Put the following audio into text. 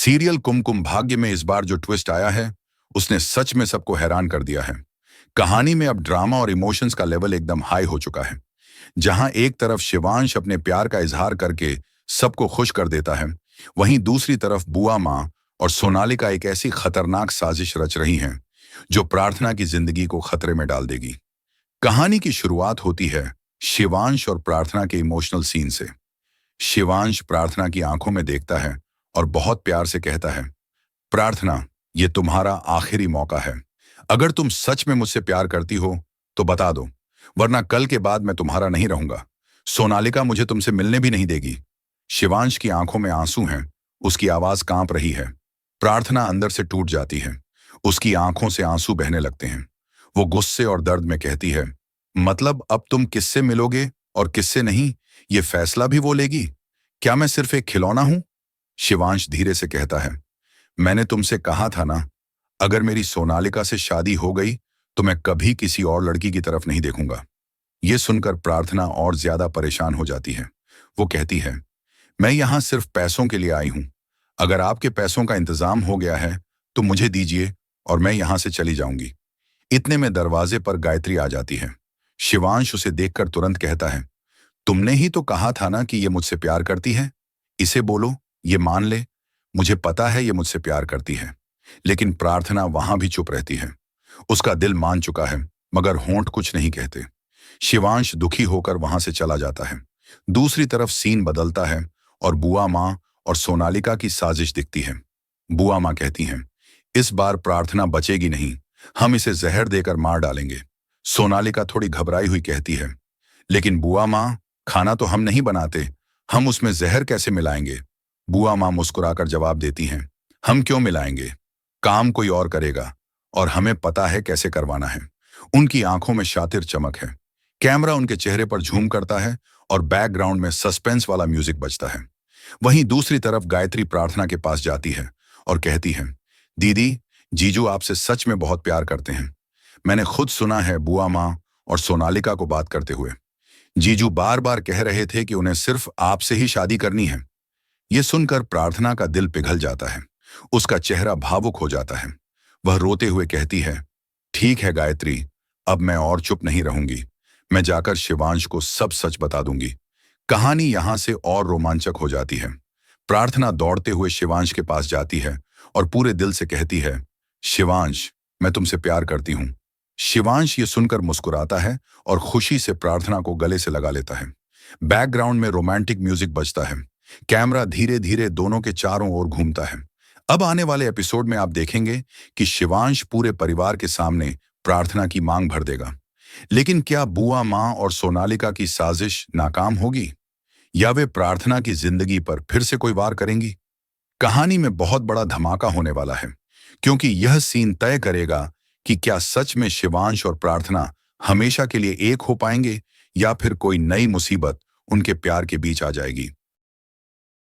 Serial Kumkum Bhagya में इस बार जो ट्विस्ट आया है, उसने सच में सबको हैरान कर दिया है। कहानी में अब ड्रामा और इमोशंस का लेवल एकदम हाई हो चुका है। जहां एक तरफ शिवांश अपने प्यार का इजहार करके सबको खुश कर देता है, वहीं दूसरी तरफ बुआ माँ और सोनालिका एक ऐसी खतरनाक साजिश रच रही हैं, जो प्रार्थना की जिंदगी को खतरे में डाल देगी। कहानी की शुरुआत होती है शिवांश और प्रार्थना के इमोशनल सीन से। शिवांश प्रार्थना की आंखों में देखता है और बहुत प्यार से कहता है, प्रार्थना, ये तुम्हारा आखिरी मौका है। अगर तुम सच में मुझसे प्यार करती हो तो बता दो, वरना कल के बाद मैं तुम्हारा नहीं रहूंगा। सोनालिका मुझे तुमसे मिलने भी नहीं देगी। शिवांश की आंखों में आंसू हैं, उसकी आवाज कांप रही है। प्रार्थना अंदर से टूट जाती है, उसकी आंखों से आंसू बहने लगते हैं। वो गुस्से और दर्द में कहती है, मतलब अब तुम किससे मिलोगे और किससे नहीं, ये फैसला भी वो लेगी? क्या मैं सिर्फ एक खिलौना हूं? शिवांश धीरे से कहता है, मैंने तुमसे कहा था ना, अगर मेरी सोनालिका से शादी हो गई तो मैं कभी किसी और लड़की की तरफ नहीं देखूंगा। ये सुनकर प्रार्थना और ज्यादा परेशान हो जाती है। वो कहती है, मैं यहां सिर्फ पैसों के लिए आई हूं। अगर आपके पैसों का इंतजाम हो गया है तो मुझे दीजिए और मैं यहां से चली जाऊंगी। इतने में दरवाजे पर गायत्री आ जाती है। शिवांश उसे देखकर तुरंत कहता है, तुमने ही तो कहा था ना कि ये मुझसे प्यार करती है। इसे बोलो, ये मान ले। मुझे पता है ये मुझसे प्यार करती है। लेकिन प्रार्थना वहां भी चुप रहती है। उसका दिल मान चुका है, मगर होंठ कुछ नहीं कहते। शिवांश दुखी होकर वहां से चला जाता है। दूसरी तरफ सीन बदलता है और बुआ माँ और सोनालिका की साजिश दिखती है। बुआ माँ कहती हैं, इस बार प्रार्थना बचेगी नहीं, हम इसे जहर देकर मार डालेंगे। सोनालिका थोड़ी घबराई हुई कहती है, लेकिन बुआ माँ, खाना तो हम नहीं बनाते, हम उसमें जहर कैसे मिलाएंगे? बुआ माँ मुस्कुराकर जवाब देती हैं, हम क्यों मिलाएंगे? काम कोई और करेगा और हमें पता है कैसे करवाना है। उनकी आंखों में शातिर चमक है। कैमरा उनके चेहरे पर झूम करता है और बैकग्राउंड में सस्पेंस वाला म्यूजिक बजता है। वहीं दूसरी तरफ गायत्री प्रार्थना के पास जाती है और कहती है, दीदी, जीजू आपसे सच में बहुत प्यार करते हैं। मैंने खुद सुना है बुआ माँ और सोनालिका को बात करते हुए। जीजू बार बार कह रहे थे कि उन्हें सिर्फ आपसे ही शादी करनी है। ये सुनकर प्रार्थना का दिल पिघल जाता है। उसका चेहरा भावुक हो जाता है। वह रोते हुए कहती है, ठीक है गायत्री, अब मैं और चुप नहीं रहूंगी। मैं जाकर शिवांश को सब सच बता दूंगी। कहानी यहां से और रोमांचक हो जाती है। प्रार्थना दौड़ते हुए शिवांश के पास जाती है और पूरे दिल से कहती है, शिवांश, मैं तुमसे प्यार करती हूं। शिवांश ये सुनकर मुस्कुराता है और खुशी से प्रार्थना को गले से लगा लेता है। बैकग्राउंड में रोमांटिक म्यूजिक बजता है। कैमरा धीरे धीरे दोनों के चारों ओर घूमता है। अब आने वाले एपिसोड में आप देखेंगे कि शिवांश पूरे परिवार के सामने प्रार्थना की मांग भर देगा। लेकिन क्या बुआ माँ और सोनालिका की साजिश नाकाम होगी, या वे प्रार्थना की जिंदगी पर फिर से कोई वार करेंगी? कहानी में बहुत बड़ा धमाका होने वाला है, क्योंकि यह सीन तय करेगा कि क्या सच में शिवांश और प्रार्थना हमेशा के लिए एक हो पाएंगे, या फिर कोई नई मुसीबत उनके प्यार के बीच आ जाएगी।